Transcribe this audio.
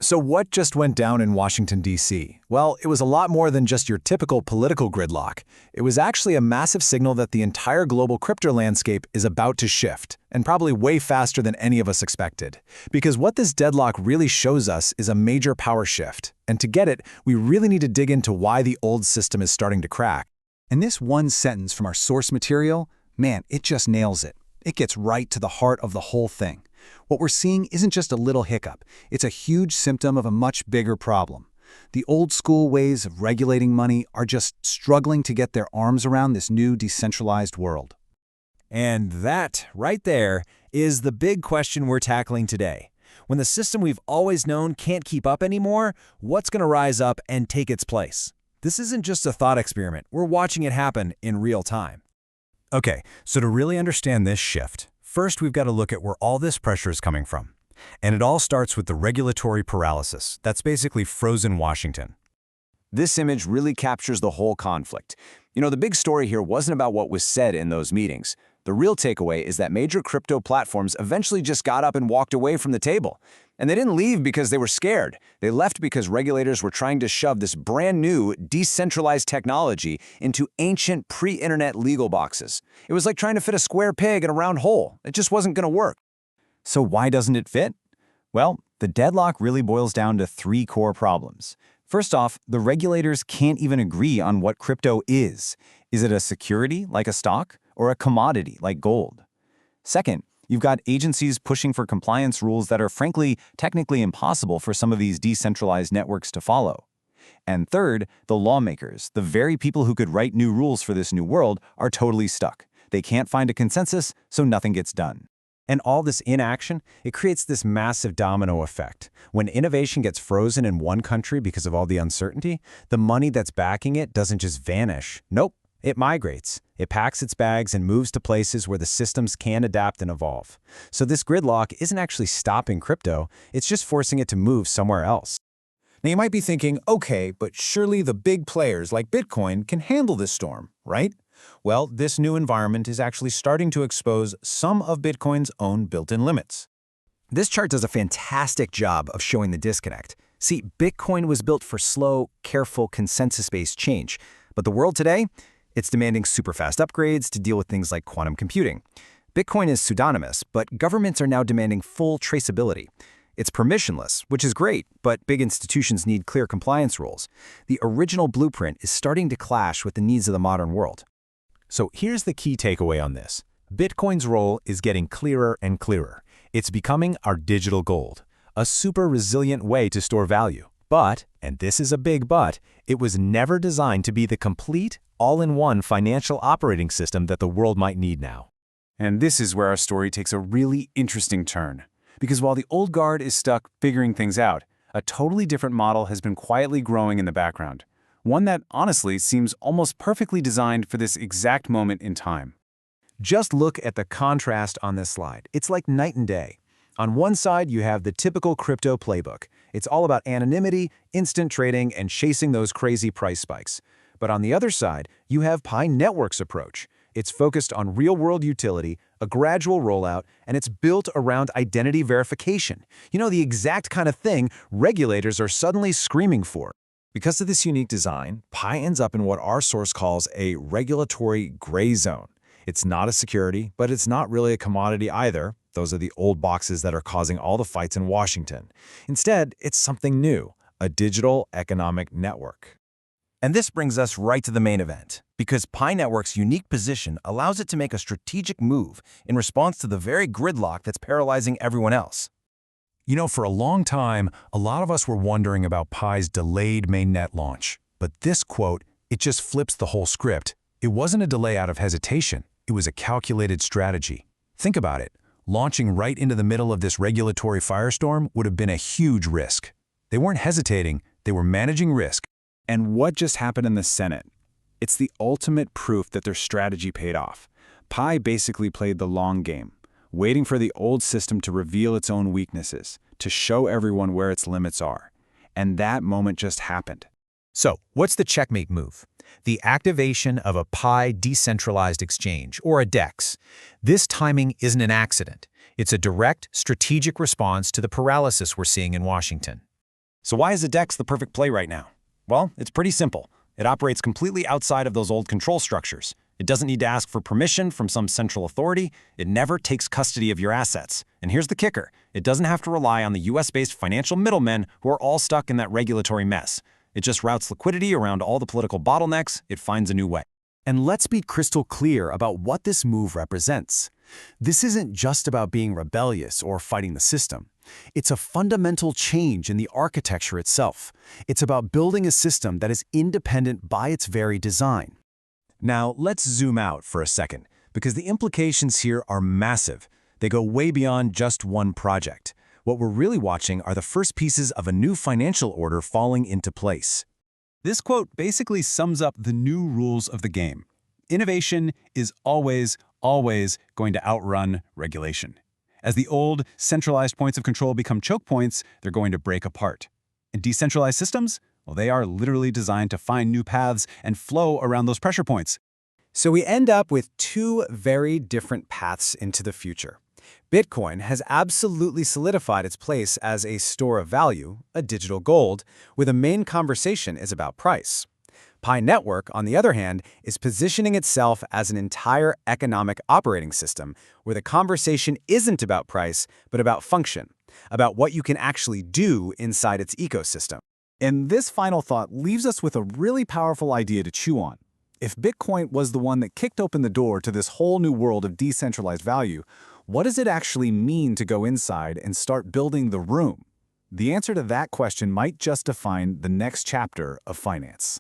So what just went down in Washington, D.C.? Well, it was a lot more than just your typical political gridlock. It was actually a massive signal that the entire global crypto landscape is about to shift, and probably way faster than any of us expected. Because what this deadlock really shows us is a major power shift. And to get it, we really need to dig into why the old system is starting to crack. And this one sentence from our source material, man, it just nails it. It gets right to the heart of the whole thing. What we're seeing isn't just a little hiccup. It's a huge symptom of a much bigger problem. The old school ways of regulating money are just struggling to get their arms around this new decentralized world. And that, right there, is the big question we're tackling today. When the system we've always known can't keep up anymore, what's going to rise up and take its place? This isn't just a thought experiment. We're watching it happen in real time. Okay, so to really understand this shift, first we've got to look at where all this pressure is coming from. And it all starts with the regulatory paralysis that's basically frozen Washington. This image really captures the whole conflict. You know, the big story here wasn't about what was said in those meetings. The real takeaway is that major crypto platforms eventually just got up and walked away from the table. And they didn't leave because they were scared. They left because regulators were trying to shove this brand new, decentralized technology into ancient pre-internet legal boxes. It was like trying to fit a square peg in a round hole. It just wasn't going to work. So why doesn't it fit? Well, the deadlock really boils down to three core problems. First off, the regulators can't even agree on what crypto is. Is it a security, like a stock, or a commodity, like gold? Second, you've got agencies pushing for compliance rules that are frankly, technically impossible for some of these decentralized networks to follow. And third, the lawmakers, the very people who could write new rules for this new world, are totally stuck. They can't find a consensus, so nothing gets done. And all this inaction, it creates this massive domino effect. When innovation gets frozen in one country because of all the uncertainty, the money that's backing it doesn't just vanish. Nope, it migrates. It packs its bags and moves to places where the systems can adapt and evolve. So this gridlock isn't actually stopping crypto, it's just forcing it to move somewhere else. Now you might be thinking, okay, but surely the big players like Bitcoin can handle this storm, right? Well, this new environment is actually starting to expose some of Bitcoin's own built-in limits. This chart does a fantastic job of showing the disconnect. See, Bitcoin was built for slow, careful, consensus-based change. But the world today, it's demanding super fast upgrades to deal with things like quantum computing. Bitcoin is pseudonymous, but governments are now demanding full traceability. It's permissionless, which is great, but big institutions need clear compliance rules. The original blueprint is starting to clash with the needs of the modern world. So here's the key takeaway on this. Bitcoin's role is getting clearer and clearer. It's becoming our digital gold, a super resilient way to store value. But, and this is a big but, it was never designed to be the complete, all-in-one financial operating system that the world might need now. And this is where our story takes a really interesting turn. Because while the old guard is stuck figuring things out, a totally different model has been quietly growing in the background. One that, honestly, seems almost perfectly designed for this exact moment in time. Just look at the contrast on this slide. It's like night and day. On one side, you have the typical crypto playbook. It's all about anonymity, instant trading, and chasing those crazy price spikes. But on the other side, you have Pi Network's approach. It's focused on real-world utility, a gradual rollout, and it's built around identity verification. You know, the exact kind of thing regulators are suddenly screaming for. Because of this unique design, Pi ends up in what our source calls a regulatory gray zone. It's not a security, but it's not really a commodity either. Those are the old boxes that are causing all the fights in Washington. Instead, it's something new, a digital economic network. And this brings us right to the main event, because Pi Network's unique position allows it to make a strategic move in response to the very gridlock that's paralyzing everyone else. You know, for a long time, a lot of us were wondering about Pi's delayed mainnet launch. But this quote, it just flips the whole script. It wasn't a delay out of hesitation. It was a calculated strategy. Think about it. Launching right into the middle of this regulatory firestorm would have been a huge risk. They weren't hesitating, they were managing risk. And what just happened in the Senate? It's the ultimate proof that their strategy paid off. Pi basically played the long game, waiting for the old system to reveal its own weaknesses, to show everyone where its limits are. And that moment just happened. So, what's the checkmate move? The activation of a Pi Decentralized exchange, or a DEX. This timing isn't an accident. It's a direct, strategic response to the paralysis we're seeing in Washington. So why is a DEX the perfect play right now? Well, it's pretty simple. It operates completely outside of those old control structures. It doesn't need to ask for permission from some central authority. It never takes custody of your assets. And here's the kicker. It doesn't have to rely on the US-based financial middlemen who are all stuck in that regulatory mess. It just routes liquidity around all the political bottlenecks. It finds a new way. And let's be crystal clear about what this move represents. This isn't just about being rebellious or fighting the system. It's a fundamental change in the architecture itself. It's about building a system that is independent by its very design. Now, let's zoom out for a second, because the implications here are massive. They go way beyond just one project. What we're really watching are the first pieces of a new financial order falling into place. This quote basically sums up the new rules of the game. Innovation is always going to outrun regulation. As the old, centralized points of control become choke points, they're going to break apart. And decentralized systems? Well, they are literally designed to find new paths and flow around those pressure points. So we end up with two very different paths into the future. Bitcoin has absolutely solidified its place as a store of value, a digital gold, where the main conversation is about price. Pi Network, on the other hand, is positioning itself as an entire economic operating system where the conversation isn't about price, but about function, about what you can actually do inside its ecosystem. And this final thought leaves us with a really powerful idea to chew on. If Bitcoin was the one that kicked open the door to this whole new world of decentralized value, what does it actually mean to go inside and start building the room? The answer to that question might just define the next chapter of finance.